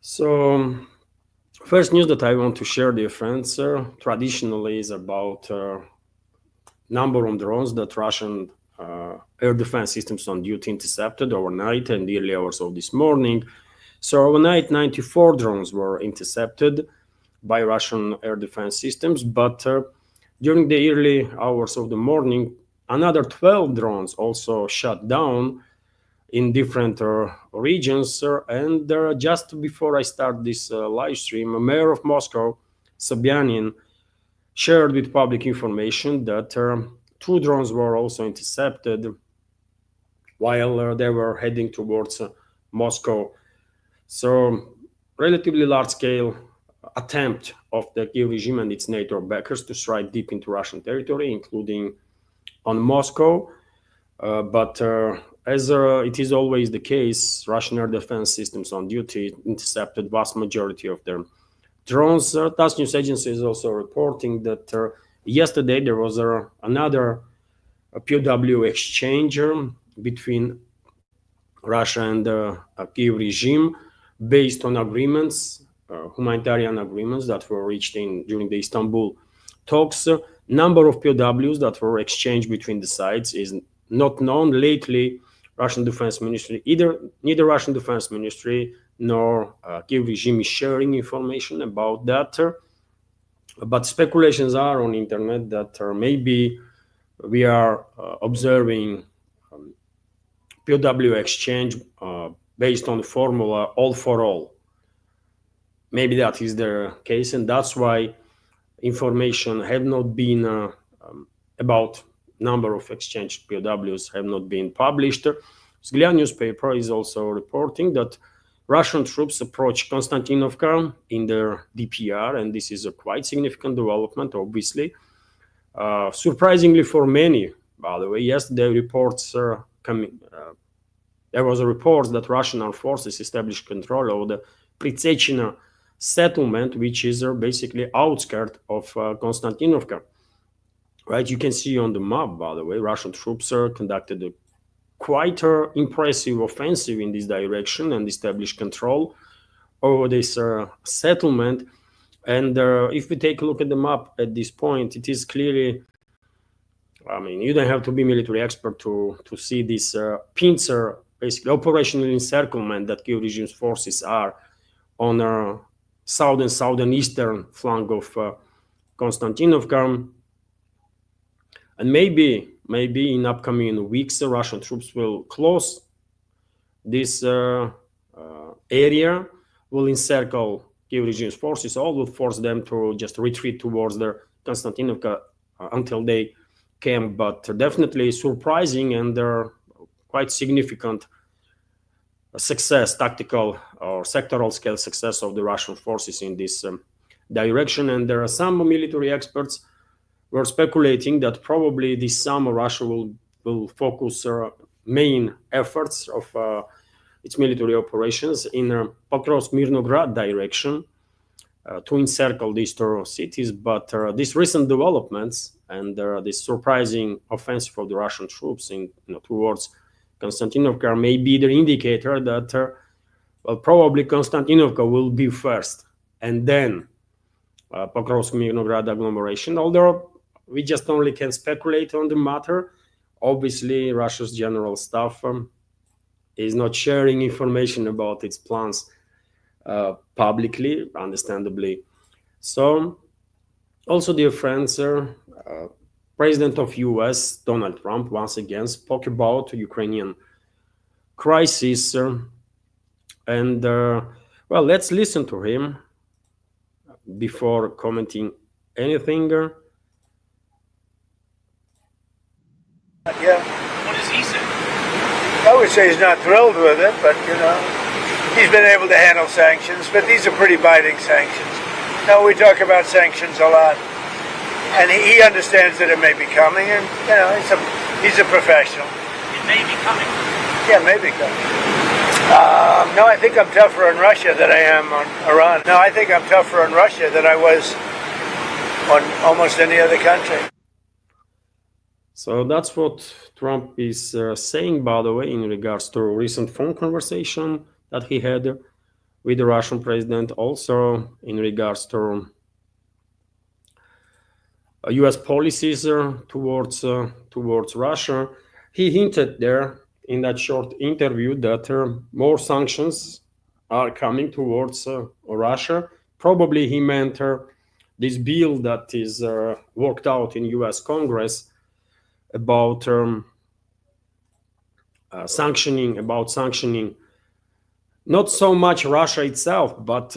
So, first news that I want to share, dear friends, traditionally is about number of drones that Russian air defense systems on duty intercepted overnight and the early hours of this morning. So overnight, 94 drones were intercepted by Russian air defense systems, but during the early hours of the morning, another 12 drones also shot down in different regions. And just before I start this live stream, a mayor of Moscow, Sobyanin, shared with public information that two drones were also intercepted while they were heading towards Moscow. So, relatively large-scale attempt of the Kiev regime and its NATO backers to strike deep into Russian territory, including on Moscow. But as it is always the case, Russian air defense systems on duty intercepted vast majority of their drones. TASS news agency is also reporting that yesterday there was another POW exchange between Russia and the Kiev regime based on agreements, humanitarian agreements that were reached during the Istanbul talks. Number of POWs that were exchanged between the sides is not known. Lately, Russian Defense Ministry, neither Russian Defense Ministry nor Kiev regime is sharing information about that. But speculations are on internet that maybe we are observing POW exchange based on the formula all for all. Maybe that is the case, and that's why information have not been about number of exchanged POWs have not been published. Vzгляд newspaper is also reporting that Russian troops approached Konstantinovka in their DPR, and this is a quite significant development, obviously. Surprisingly for many, by the way, yesterday reports there was a report that Russian armed forces established control over the Pritsechina settlement, which is basically outskirt of Konstantinovka. Right, you can see on the map, by the way, Russian troops conducted a quite impressive offensive in this direction and established control over this settlement. And if we take a look at the map at this point, it is clearly, I mean, you don't have to be military expert to see this pincer, basically operational encirclement that Kiev regime's forces are on southeastern flank of Konstantinovka. And maybe in upcoming weeks, Russian troops will close this area, will encircle Kiev regime's forces, all will force them to just retreat towards the Konstantinovka until they came. But definitely surprising and quite significant success, tactical or sectoral scale success of the Russian forces in this direction. And there are some military experts were speculating that probably this summer Russia will focus main efforts of its military operations in Pokrovsk-Mirnograd direction to encircle these two cities. But these recent developments and this surprising offensive of the Russian troops towards Konstantinovka may be the indicator that probably Konstantinovka will be first, and then Pokrovsk-Mirnograd agglomeration. Although we just only can speculate on the matter. Obviously, Russia's general staff is not sharing information about its plans publicly, understandably. So, also, dear friends, President of US, Donald Trump, once again spoke about the Ukrainian crisis. And, well, let's listen to him before commenting anything. Yeah. What does he say? I would say he's not thrilled with it, but, he's been able to handle sanctions, but these are pretty biting sanctions. No, we talk about sanctions a lot, and he understands that it may be coming, and, he's a professional. It may be coming. Yeah, it may be coming. No, I think I'm tougher on Russia than I am on Iran. No, I think I'm tougher on Russia than I was on almost any other country. So that's what Trump is saying, by the way, in regards to a recent phone conversation that he had with the Russian president, also in regards to U.S. policies towards Russia. He hinted there in that short interview that more sanctions are coming towards Russia. Probably he meant this bill that is worked out in U.S. Congress about sanctioning not so much Russia itself, but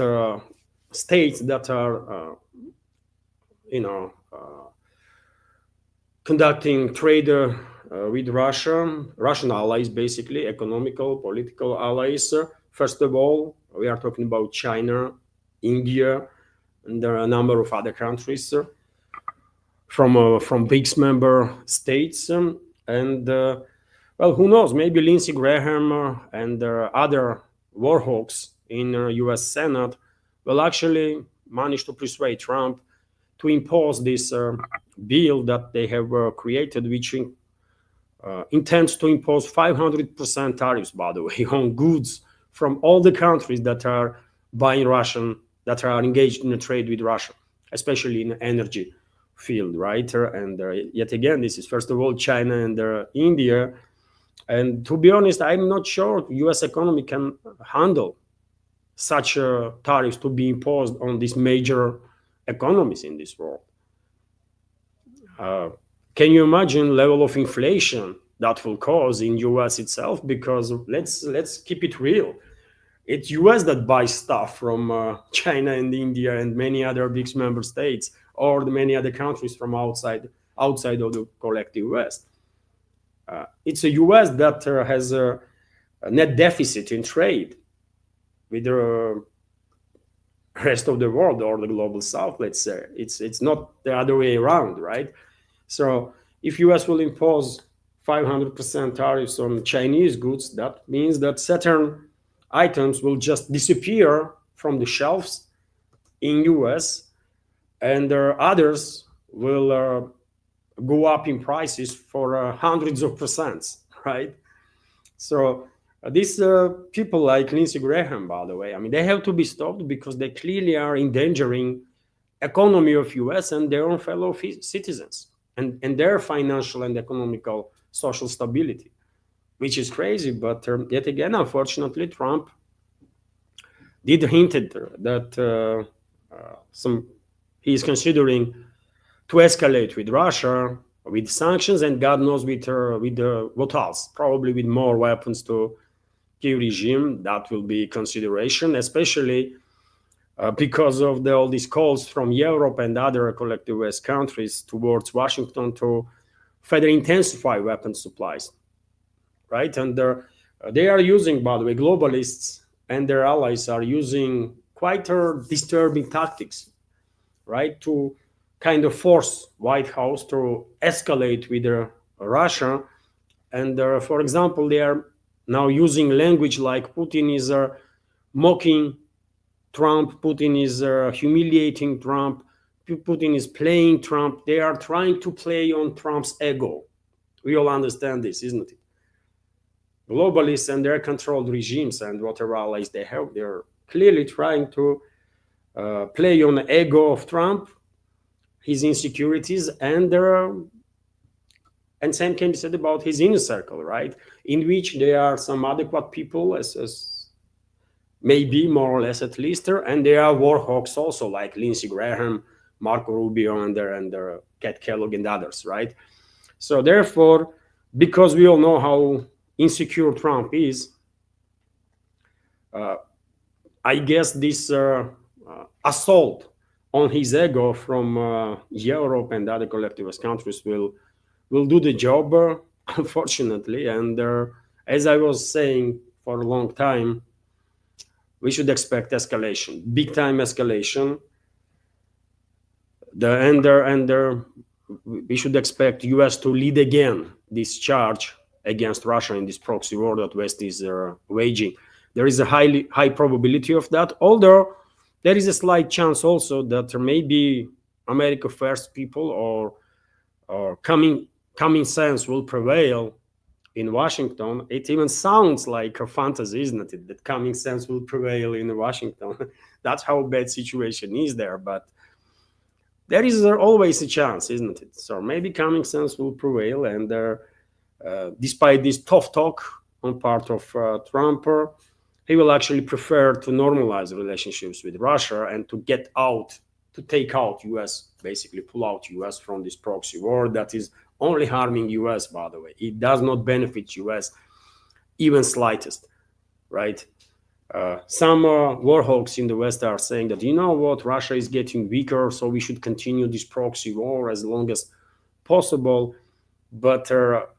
states that are conducting trade with Russian allies, basically economical, political allies. First of all, we are talking about China, India, and there are a number of other countries from BRICS member states. And well, who knows? Maybe Lindsey Graham and other war hawks in U.S. Senate will actually manage to persuade Trump to impose this bill that they have created, which intends to impose 500% tariffs, by the way, on goods from all the countries that are buying Russian, that are engaged in a trade with Russia, especially in the energy field, right? And yet again, this is first of all China and India. And to be honest, I'm not sure the U.S. economy can handle such tariffs to be imposed on these major economies in this world. Can you imagine level of inflation that will cause in U.S. itself? Because let's keep it real. It's U.S. that buys stuff from China and India and many other BRICS member states, or the many other countries from outside of the collective West. It's a U.S. that has a net deficit in trade with the rest of the world or the global South, let's say. It's not the other way around, right? So if U.S. will impose 500% tariffs on Chinese goods, that means that certain items will just disappear from the shelves in U.S. and others will go up in prices for hundreds of percents, right? So these people like Lindsey Graham, by the way, I mean, they have to be stopped because they clearly are endangering economy of U.S. and their own fellow citizens and their financial and economical social stability, which is crazy. But yet again, unfortunately, Trump did hint that he is considering to escalate with Russia, with sanctions, and God knows with what else, probably with more weapons to Kyiv regime. That will be consideration, especially because of all these calls from Europe and other collective West countries towards Washington to further intensify weapon supplies, right? And they are using, by the way, globalists and their allies are using quite disturbing tactics, right, to kind of force White House to escalate with Russia. And for example, they are now using language like Putin is mocking Trump, Putin is humiliating Trump, Putin is playing Trump. They are trying to play on Trump's ego. We all understand this, isn't it? Globalists and their controlled regimes and whatever allies they have, they're clearly trying to play on the ego of Trump, his insecurities, and same can be said about his inner circle, right? In which there are some adequate people, as maybe more or less at least, and there are war hawks also, like Lindsey Graham, Marco Rubio, and Kat Kellogg and others, right? So therefore, because we all know how insecure Trump is, I guess this assault on his ego from Europe and other collectivist countries will do the job, unfortunately. And as I was saying for a long time, we should expect escalation, big time escalation. We should expect U.S. to lead again this charge against Russia in this proxy war that West is waging. There is a high probability of that, although there is a slight chance also that maybe America First people or common sense will prevail in Washington, it even sounds like a fantasy, isn't it? That common sense will prevail in Washington. That's how bad situation is there. But there is always a chance, isn't it? So maybe common sense will prevail, and despite this tough talk on part of Trump, he will actually prefer to normalize relationships with Russia and to get out, to take out US, basically pull out US from this proxy war that is only harming US, by the way. It does not benefit US even slightest, right? Some war hawks in the West are saying that, you know what, Russia is getting weaker, so we should continue this proxy war as long as possible. But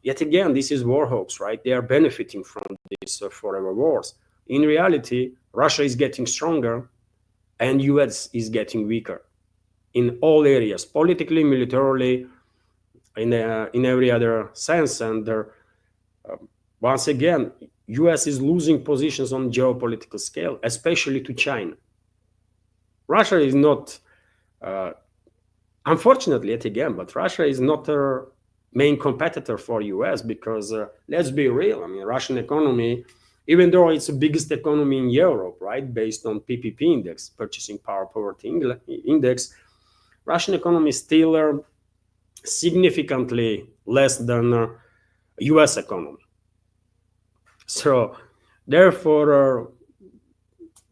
yet again, this is war hawks, right? They are benefiting from these forever wars. In reality, Russia is getting stronger and US is getting weaker in all areas, politically, militarily, in every other sense. And once again, US is losing positions on geopolitical scale, especially to China. Russia is not, unfortunately, yet again, but Russia is not a main competitor for US because let's be real. I mean, Russian economy, even though it's the biggest economy in Europe, right, based on PPP index, Purchasing Power Poverty Index, Russian economy is still significantly less than US economy. So therefore,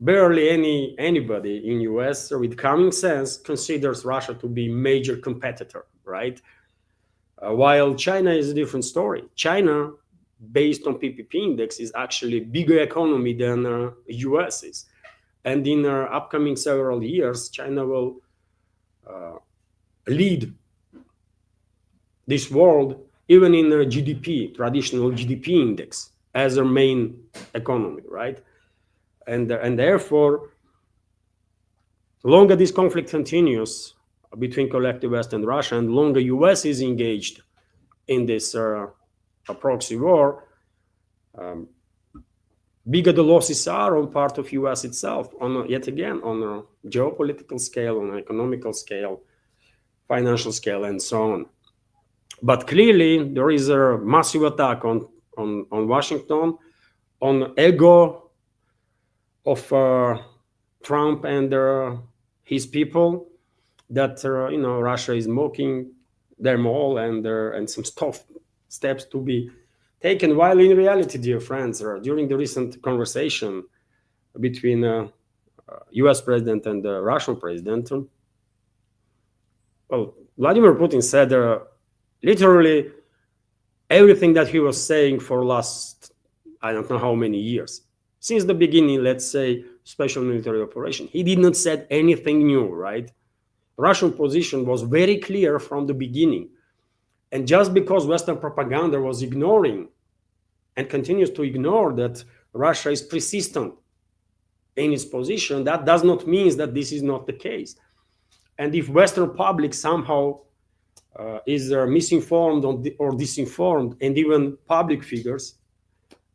barely anybody in US with common sense considers Russia to be major competitor, right? While China is a different story. China, based on PPP index, is actually a bigger economy than US is. And in upcoming several years, China will lead this world even in GDP, traditional GDP index, as a main economy, right? And therefore, longer this conflict continues between collective West and Russia, and longer US is engaged in this proxy war, bigger the losses are on part of US itself, on yet again, on a geopolitical scale, on an economical scale, financial scale, and so on. But clearly, there is a massive attack on Washington, on ego of Trump and his people, that Russia is mocking them all, and some tough steps to be taken. While in reality, dear friends, during the recent conversation between U.S. president and the Russian president, well, Vladimir Putin said literally everything that he was saying for last, I don't know how many years. Since the beginning, let's say, special military operation. He did not say anything new, right? Russian position was very clear from the beginning. And just because Western propaganda was ignoring and continues to ignore that Russia is persistent in its position, that does not mean that this is not the case. And if Western public somehow is misinformed or disinformed, and even public figures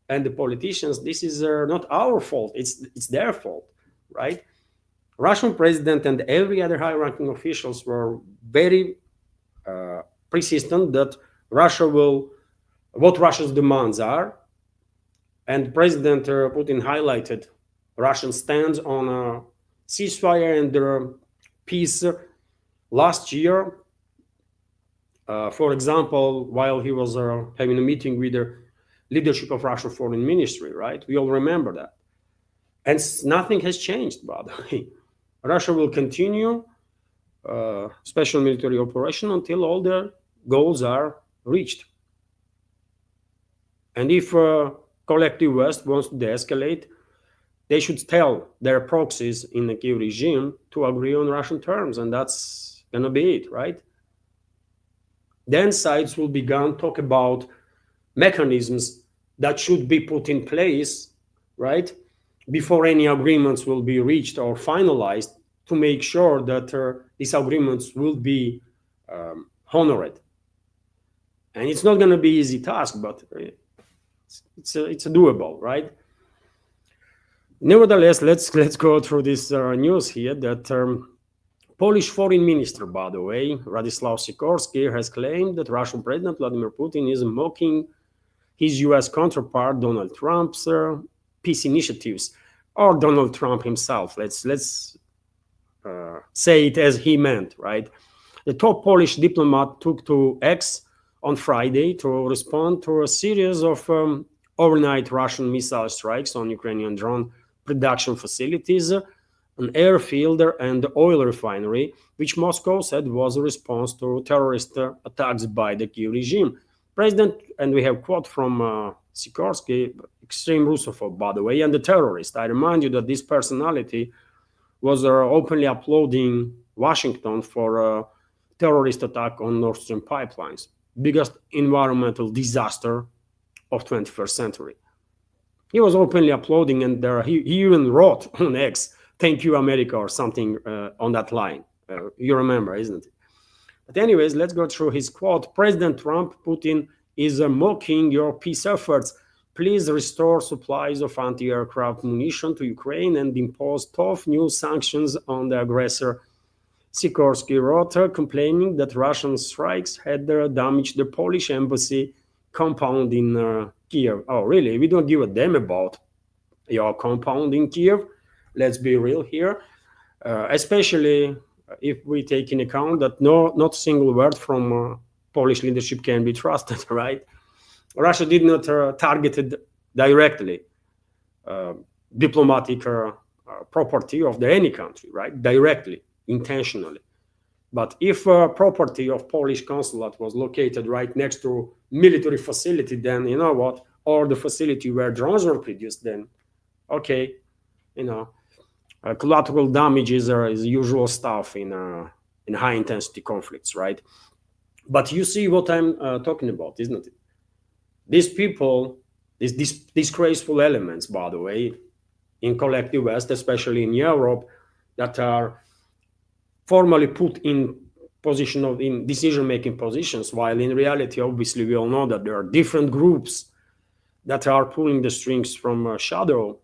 and the politicians, this is not our fault, it's their fault, right? Russian president and every other high-ranking officials were very persistent that what Russia's demands are, and President Putin highlighted Russian stance on a ceasefire and peace last year. For example, while he was having a meeting with the leadership of Russian foreign ministry, right? We all remember that. And nothing has changed, by the way. Russia will continue special military operation until all the goals are reached. And if collective West wants to de-escalate, they should tell their proxies in the Kiev regime to agree on Russian terms, and that's gonna be it, right? Then sides will begin talk about mechanisms that should be put in place, right, before any agreements will be reached or finalized, to make sure that these agreements will be honored. And it's not going to be an easy task, but it's a doable, right? Nevertheless, let's go through this news here that Polish foreign minister, by the way, Radoslaw Sikorski, has claimed that Russian President Vladimir Putin is mocking his US counterpart, Donald Trump's peace initiatives, or Donald Trump himself. Let's say it as he meant, right? The top Polish diplomat took to X on Friday to respond to a series of overnight Russian missile strikes on Ukrainian drone production facilities, an airfield and oil refinery, which Moscow said was a response to terrorist attacks by the Kyiv regime. President, and we have quote from Sikorsky, extreme Russophobe, by the way, and the terrorist. I remind you that this personality was openly applauding Washington for a terrorist attack on Nord Stream pipelines, biggest environmental disaster of 21st century. He was openly applauding, and he even wrote on X, "Thank you, America," or something on that line. You remember, isn't it? But anyways, let's go through his quote. President Trump, Putin is mocking your peace efforts. Please restore supplies of anti-aircraft munition to Ukraine and impose tough new sanctions on the aggressor. Sikorsky wrote, complaining that Russian strikes had damaged the Polish embassy compound in Kiev. Oh, really? We don't give a damn about your compound in Kiev. Let's be real here, especially if we take in account that not a single word from Polish leadership can be trusted, right? Russia did not target directly diplomatic property of any country, right? Directly, intentionally. But if property of Polish consulate was located right next to military facility, then you know what? Or the facility where drones were produced, then okay, you know, collateral damages is usual stuff in high intensity conflicts, right? But you see what I'm talking about, isn't it? These people, these disgraceful elements, by the way, in collective West, especially in Europe, that are formally put in decision-making positions, while in reality, obviously, we all know that there are different groups that are pulling the strings from shadow.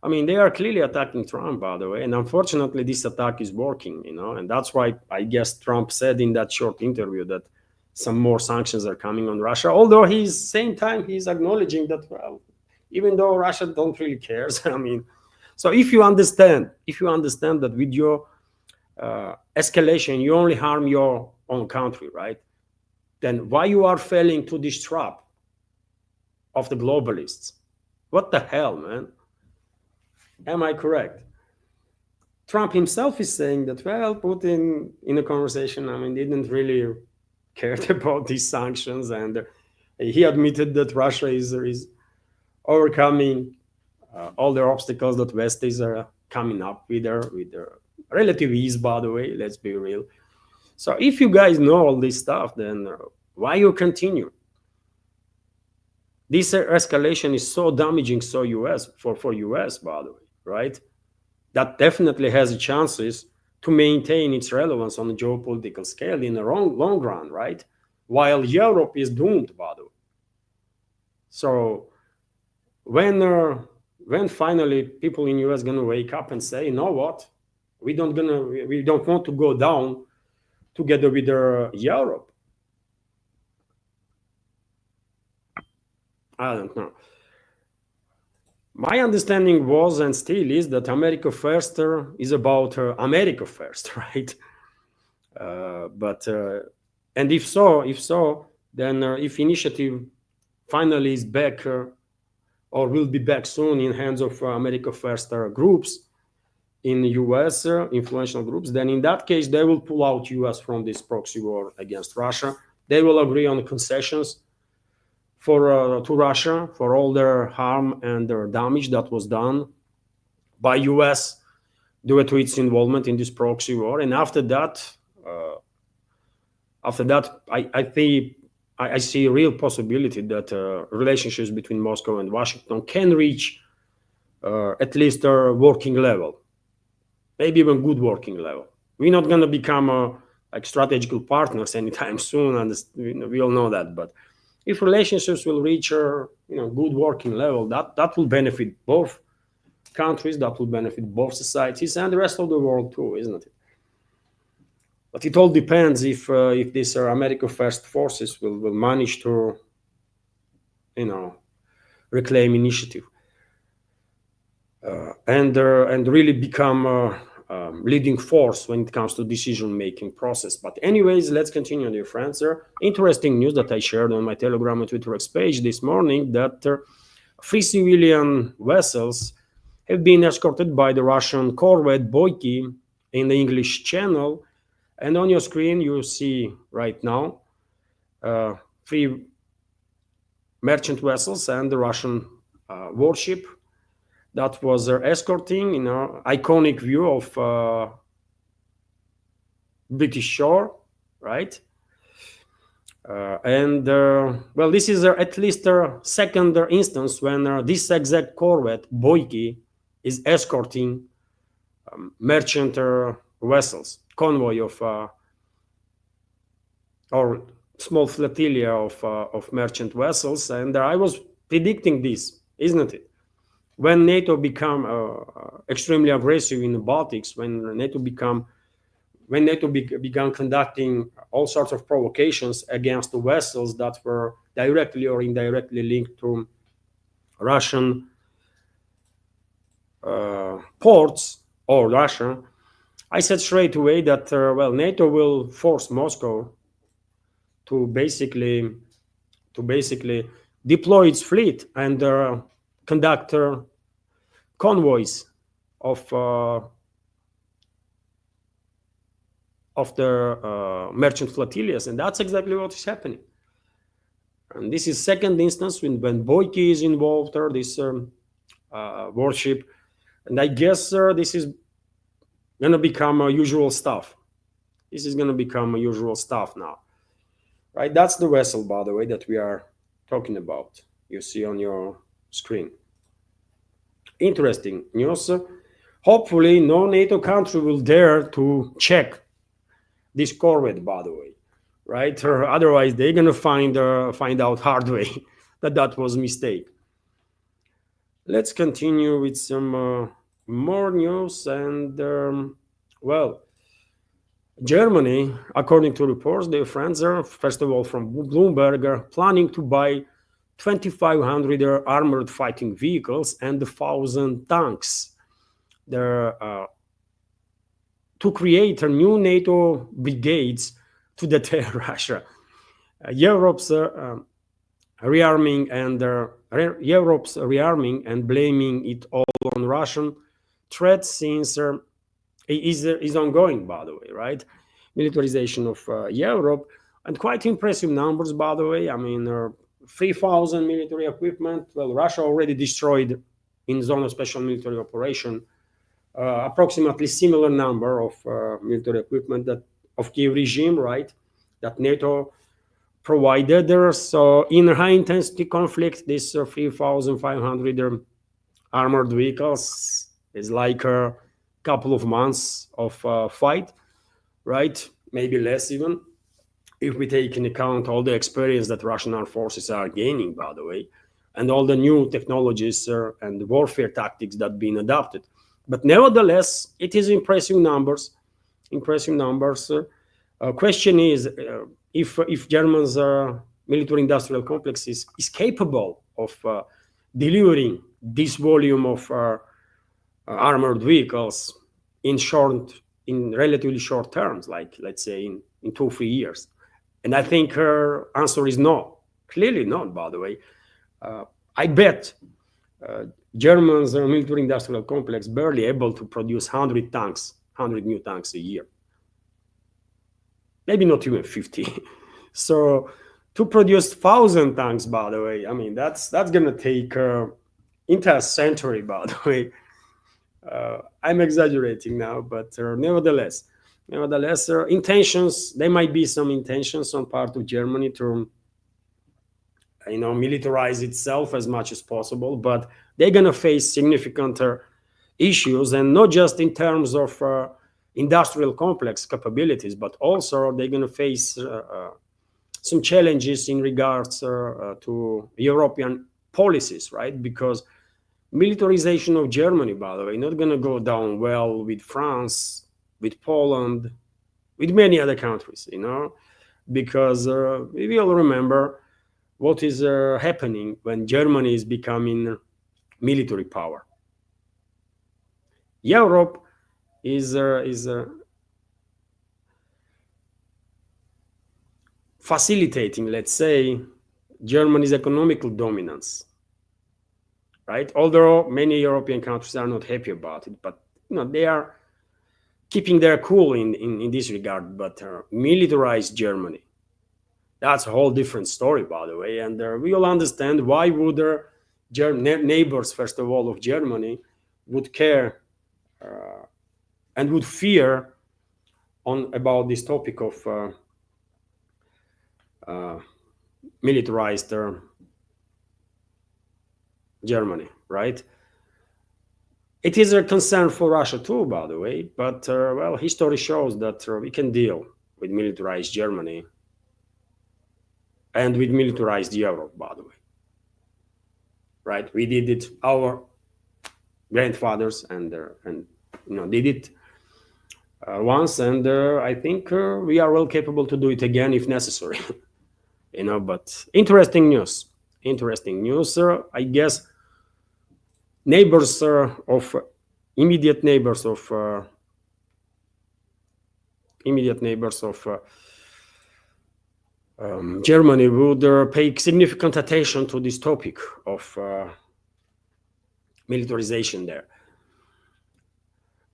I mean, they are clearly attacking Trump, by the way, and unfortunately, this attack is working, you know, and that's why I guess Trump said in that short interview that some more sanctions are coming on Russia, although same time he's acknowledging that, well, even though Russia don't really cares, I mean, so if you understand that with your escalation, you only harm your own country, right? Then why you are falling to this trap of the globalists? What the hell, man? Am I correct? Trump himself is saying that, well, Putin, in a conversation, I mean, didn't really care about these sanctions, and he admitted that Russia is overcoming all the obstacles that West is coming up with their relative ease, by the way, let's be real. So if you guys know all this stuff, then why you continue? This escalation is so damaging for US, by the way, right? That definitely has chances to maintain its relevance on the geopolitical scale in the long run, right? While Europe is doomed, by the way. So when finally people in US gonna wake up and say, you know what, we don't want to go down together with Europe. I don't know. My understanding was and still is that America First is about America First, right? And if so, then if initiative finally is back or will be back soon in hands of America First groups in the US, influential groups, then in that case, they will pull out US from this proxy war against Russia. They will agree on concessions to Russia for all their harm and their damage that was done by US due to its involvement in this proxy war. And after that, I see a real possibility that relationships between Moscow and Washington can reach at least a working level, maybe even good working level. We're not going to become like strategical partners anytime soon, and we all know that. But if relationships will reach a good working level, that will benefit both countries, that will benefit both societies and the rest of the world too, isn't it? But it all depends if these America First forces will manage to reclaim initiative, and really become a leading force when it comes to decision-making process. But anyways, let's continue, dear friends. Interesting news that I shared on my Telegram and Twitter X page this morning, that 3 civilian vessels have been escorted by the Russian corvette Boyki in the English Channel. And on your screen, you see right now 3 merchant vessels and the Russian warship that was escorting, iconic view of British shore, right? Well, this is at least a second instance when this exact corvette, Boyki, is escorting merchant vessels, convoy of or small flotilla of merchant vessels. And I was predicting this, isn't it? When NATO become extremely aggressive in the Baltics, when NATO began conducting all sorts of provocations against the vessels that were directly or indirectly linked to Russian ports or Russia, I said straight away that well, NATO will force Moscow to basically deploy its fleet and conduct convoys of the merchant flotillas, and that's exactly what is happening. And this is second instance when Boyki is involved, or this warship, and I guess this is going to become usual stuff. This is going to become usual stuff now, right? That's the vessel, by the way, that we are talking about. You see on your screen. Interesting news. Hopefully, no NATO country will dare to check this corvette, by the way, right? Or otherwise, they're gonna find out hard way that was a mistake. Let's continue with some more news. And well, Germany, according to reports, their friends are, first of all, from Bloomberg, are planning to buy 2,500 armored fighting vehicles and 1,000 tanks. They're to create a new NATO brigades to deter Russia. Europe's rearming and blaming it all on Russian threats since is ongoing, by the way, right? Militarization of Europe, and quite impressive numbers, by the way. I mean, 3,000 military equipment. Well, Russia already destroyed in zone of special military operation approximately similar number of military equipment that of Kiev regime, right? That NATO provided there. So in high intensity conflict, this 3,500 armored vehicles is like a couple of months of fight, right? Maybe less even, if we take into account all the experience that Russian armed forces are gaining, by the way, and all the new technologies and warfare tactics that have been adopted. But nevertheless, it is impressive numbers. Impressive numbers. Question is if Germany's military-industrial complex is capable of delivering this volume of armored vehicles in relatively short terms, like let's say in 2-3 years. And I think her answer is no. Clearly not, by the way. I bet Germany's military-industrial complex barely able to produce 100 new tanks a year. Maybe not even 50. So to produce 1,000 tanks, by the way, I mean, that's going to take entire century, by the way. I'm exaggerating now, but nevertheless, intentions, there might be some intentions on part of Germany to militarize itself as much as possible, but they're going to face significant issues, and not just in terms of industrial complex capabilities, but also they're going to face some challenges in regards to European policies, right? Because militarization of Germany, by the way, not going to go down well with France, with Poland, with many other countries, because we all remember what is happening when Germany is becoming military power. Europe is facilitating, let's say, Germany's economical dominance, right? Although many European countries are not happy about it, but they are keeping their cool in this regard. But militarized Germany, that's a whole different story, by the way. And we all understand why would their neighbors, first of all, of Germany, would care and would fear about this topic of militarized Germany, right? It is a concern for Russia too, by the way, but well, history shows that we can deal with militarized Germany and with militarized Europe, by the way, right? We did it, our grandfathers, and did it once, and I think we are well capable to do it again if necessary. But interesting news. I guess neighbors of immediate neighbors of Germany would pay significant attention to this topic of militarization there.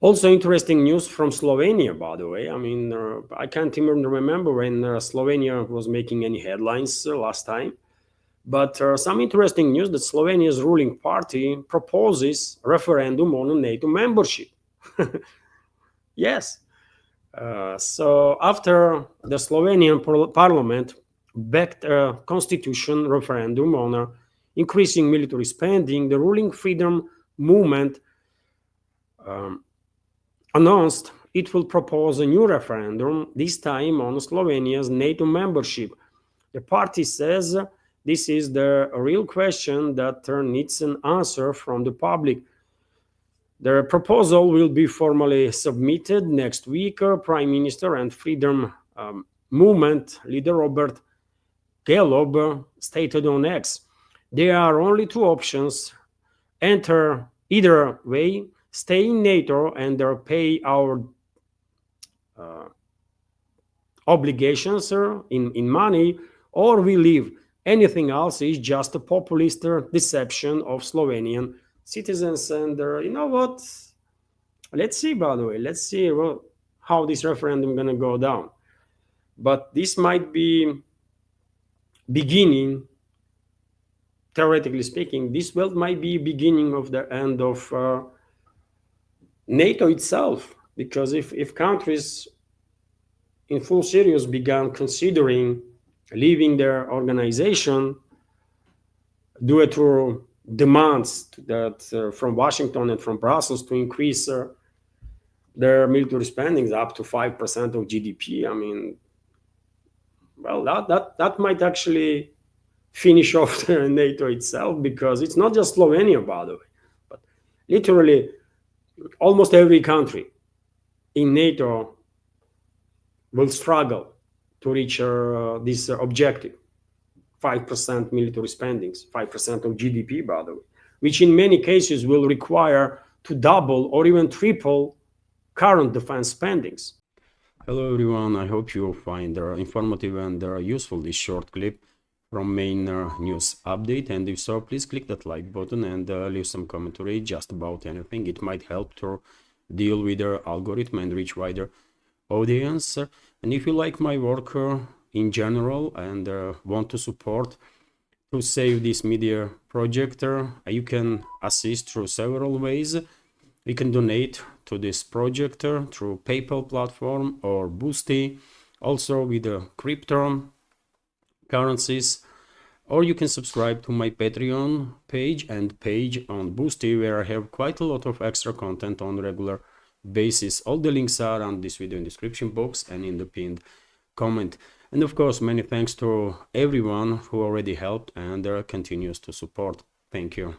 Also interesting news from Slovenia, by the way. I mean, I can't even remember when Slovenia was making any headlines last time. But some interesting news that Slovenia's ruling party proposes referendum on NATO membership. Yes. So after the Slovenian parliament backed a constitution referendum on increasing military spending, the ruling freedom movement announced it will propose a new referendum, this time on Slovenia's NATO membership. The party says this is the real question that needs an answer from the public. The proposal will be formally submitted next week. Prime Minister and Freedom Movement leader Robert Golob stated on X, there are only two options: enter either way, stay in NATO and pay our obligations in money, or we leave. Anything else is just a populist deception of Slovenian citizens. And you know what? Let's see, by the way, how this referendum is going to go down. But this might be beginning, theoretically speaking, might be beginning of the end of NATO itself. Because if countries in full serious began considering leaving their organization due to demands that from Washington and from Brussels to increase their military spending up to 5% of GDP, I mean, well, that might actually finish off the NATO itself, because it's not just Slovenia, by the way, but literally almost every country in NATO will struggle to reach this objective, 5% military spendings, 5% of GDP, by the way, which in many cases will require to double or even triple current defense spendings. Hello everyone, I hope you find informative and useful this short clip from main news update, and if so, please click that like button and leave some commentary just about anything. It might help to deal with the algorithm and reach wider audience. And if you like my work in general and want to support to save this media project, you can assist through several ways. You can donate to this project through PayPal platform or Boosty, also with the crypto currencies, or you can subscribe to my Patreon page and page on Boosty, where I have quite a lot of extra content on regular basis. All the links are on this video in description box and in the pinned comment. And of course, many thanks to everyone who already helped and continues to support. Thank you.